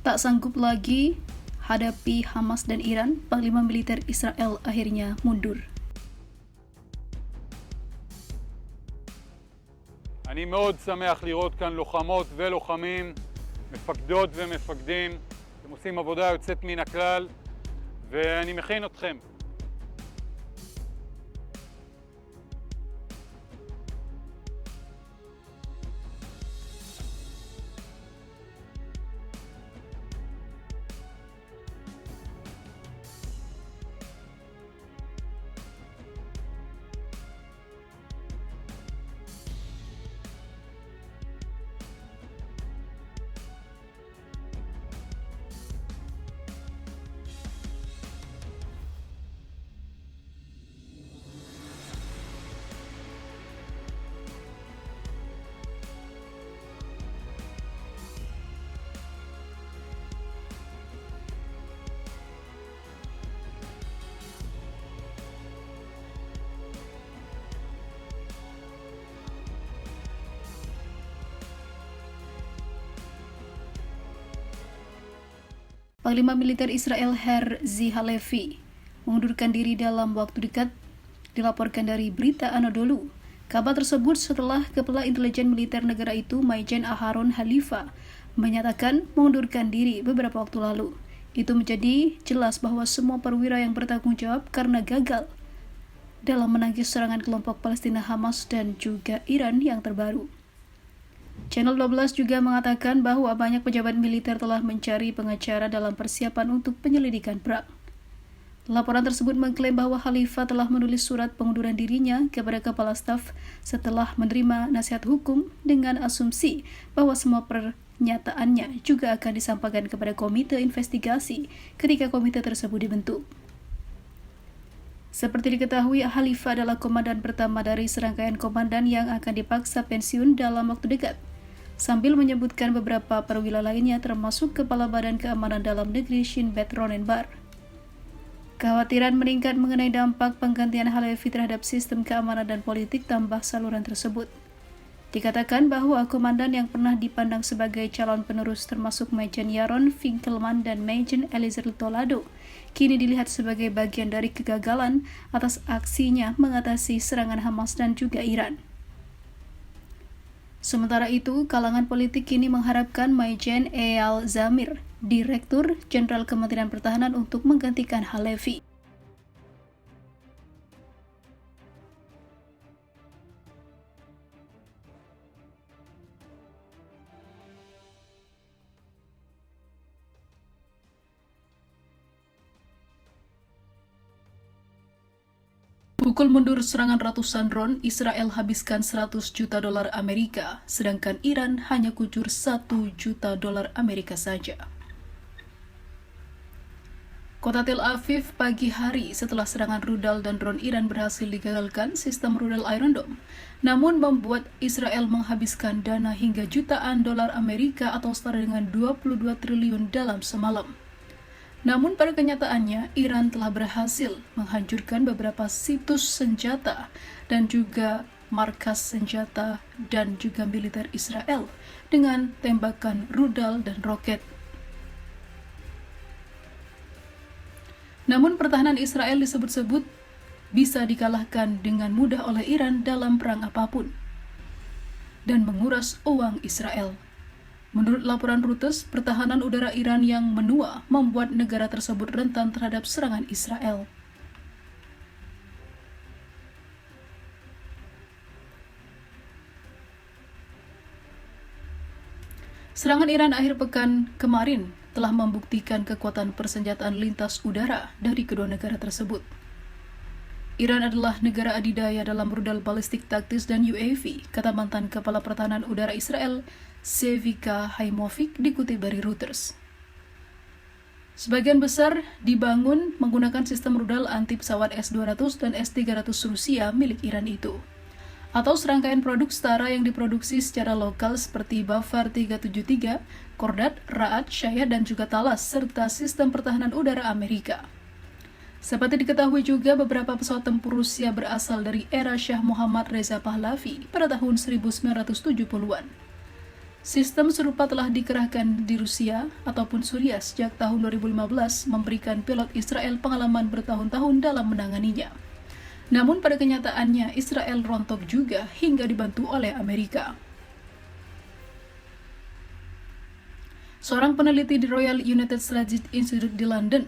Tak sanggup lagi hadapi Hamas dan Iran, Panglima Militer Israel akhirnya mundur. אני מאוד שמח לראות כאן לוחמות ולוחמים, מפקדות ומפקדים, אתם עושים עבודה יוצאת מן הכלל, ואני מכין אתכם. Panglima Militer Israel Herzi Halevi mengundurkan diri dalam waktu dekat, dilaporkan dari Berita Anadolu. Kabar tersebut setelah Kepala Intelijen Militer negara itu, Maijen Aharon Halifa, menyatakan mengundurkan diri beberapa waktu lalu. Itu menjadi jelas bahwa semua perwira yang bertanggung jawab karena gagal dalam menangkis serangan kelompok Palestina Hamas dan juga Iran yang terbaru. Channel 12 juga mengatakan bahwa banyak pejabat militer telah mencari pengacara dalam persiapan untuk penyelidikan perang. Laporan tersebut mengklaim bahwa Halifa telah menulis surat pengunduran dirinya kepada Kepala Staf setelah menerima nasihat hukum dengan asumsi bahwa semua pernyataannya juga akan disampaikan kepada komite investigasi ketika komite tersebut dibentuk. Seperti diketahui, Halifa adalah komandan pertama dari serangkaian komandan yang akan dipaksa pensiun dalam waktu dekat, sambil menyebutkan beberapa perwira lainnya termasuk Kepala Badan Keamanan Dalam Negeri Shin Bet Ronenbar. Kekhawatiran meningkat mengenai dampak penggantian Halevi terhadap sistem keamanan dan politik tambah saluran tersebut. Dikatakan bahwa komandan yang pernah dipandang sebagai calon penerus termasuk Maijen Yaron Finkelman dan Maijen Eliezer Tolado kini dilihat sebagai bagian dari kegagalan atas aksinya mengatasi serangan Hamas dan juga Iran. Sementara itu, kalangan politik kini mengharapkan Maijen Eyal Zamir, Direktur Jenderal Kementerian Pertahanan, untuk menggantikan Halevi. Pukul mundur serangan ratusan drone, Israel habiskan 100 juta dolar Amerika, sedangkan Iran hanya kucur 1 juta dolar Amerika saja. Kota Tel Aviv pagi hari setelah serangan rudal dan drone Iran berhasil digagalkan sistem rudal Iron Dome, namun membuat Israel menghabiskan dana hingga jutaan dolar Amerika atau setara dengan 22 triliun dalam semalam. Namun pada kenyataannya, Iran telah berhasil menghancurkan beberapa situs senjata dan juga markas senjata dan juga militer Israel dengan tembakan rudal dan roket. Namun pertahanan Israel disebut-sebut bisa dikalahkan dengan mudah oleh Iran dalam perang apapun dan menguras uang Israel. Menurut laporan Reuters, pertahanan udara Iran yang menua membuat negara tersebut rentan terhadap serangan Israel. Serangan Iran akhir pekan kemarin telah membuktikan kekuatan persenjataan lintas udara dari kedua negara tersebut. Iran adalah negara adidaya dalam rudal balistik taktis dan UAV, kata mantan Kepala Pertahanan Udara Israel, Sevika Haimovik, dikutip dari Reuters. Sebagian besar dibangun menggunakan sistem rudal anti pesawat S-200 dan S-300 Rusia milik Iran itu, atau serangkaian produk setara yang diproduksi secara lokal seperti Bafar 373, Kordat, Ra'ad, Shayad, dan juga Talas, serta sistem pertahanan udara Amerika. Seperti diketahui juga, beberapa pesawat tempur Rusia berasal dari era Shah Muhammad Reza Pahlavi pada tahun 1970-an. Sistem serupa telah dikerahkan di Rusia ataupun Suriah sejak tahun 2015, memberikan pilot Israel pengalaman bertahun-tahun dalam menanganinya. Namun pada kenyataannya Israel rontok juga hingga dibantu oleh Amerika. Seorang peneliti di Royal United Strategic Institute di London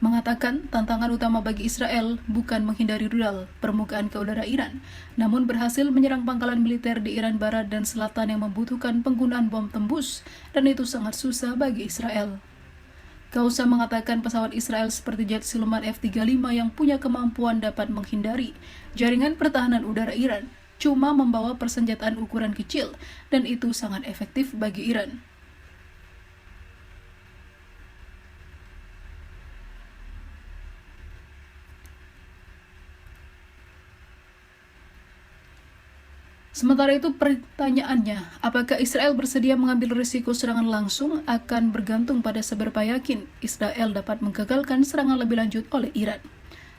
mengatakan tantangan utama bagi Israel bukan menghindari rudal permukaan ke udara Iran, namun berhasil menyerang pangkalan militer di Iran Barat dan Selatan yang membutuhkan penggunaan bom tembus, dan itu sangat susah bagi Israel. Kausa mengatakan pesawat Israel seperti jet siluman F-35 yang punya kemampuan dapat menghindari jaringan pertahanan udara Iran, cuma membawa persenjataan ukuran kecil, dan itu sangat efektif bagi Iran. Sementara itu pertanyaannya, apakah Israel bersedia mengambil risiko serangan langsung akan bergantung pada seberapa yakin Israel dapat menggagalkan serangan lebih lanjut oleh Iran.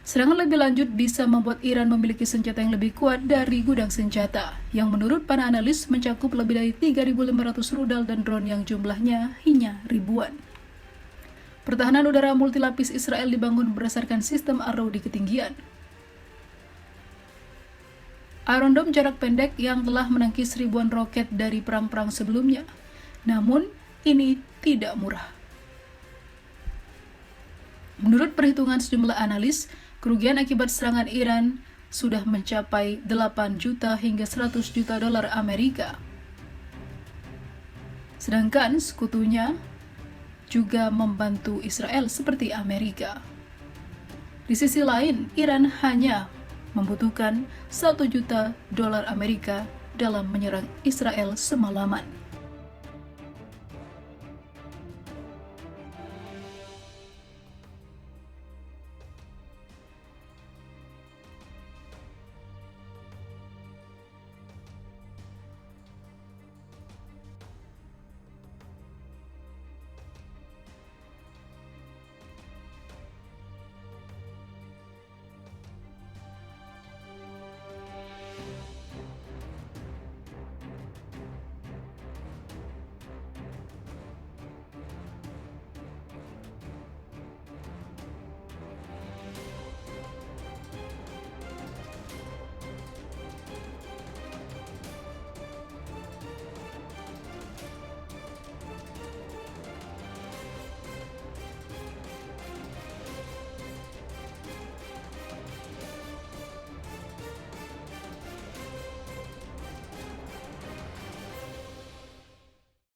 Serangan lebih lanjut bisa membuat Iran memiliki senjata yang lebih kuat dari gudang senjata, yang menurut para analis mencakup lebih dari 3.500 rudal dan drone yang jumlahnya hanya ribuan. Pertahanan udara multilapis Israel dibangun berdasarkan sistem Arrow di ketinggian. Iron Dome jarak pendek yang telah menangkis ribuan roket dari perang-perang sebelumnya. Namun, ini tidak murah. Menurut perhitungan sejumlah analis, kerugian akibat serangan Iran sudah mencapai 8 juta hingga 100 juta dolar Amerika. Sedangkan sekutunya juga membantu Israel seperti Amerika. Di sisi lain, Iran hanya membutuhkan 1 juta dolar Amerika dalam menyerang Israel semalaman.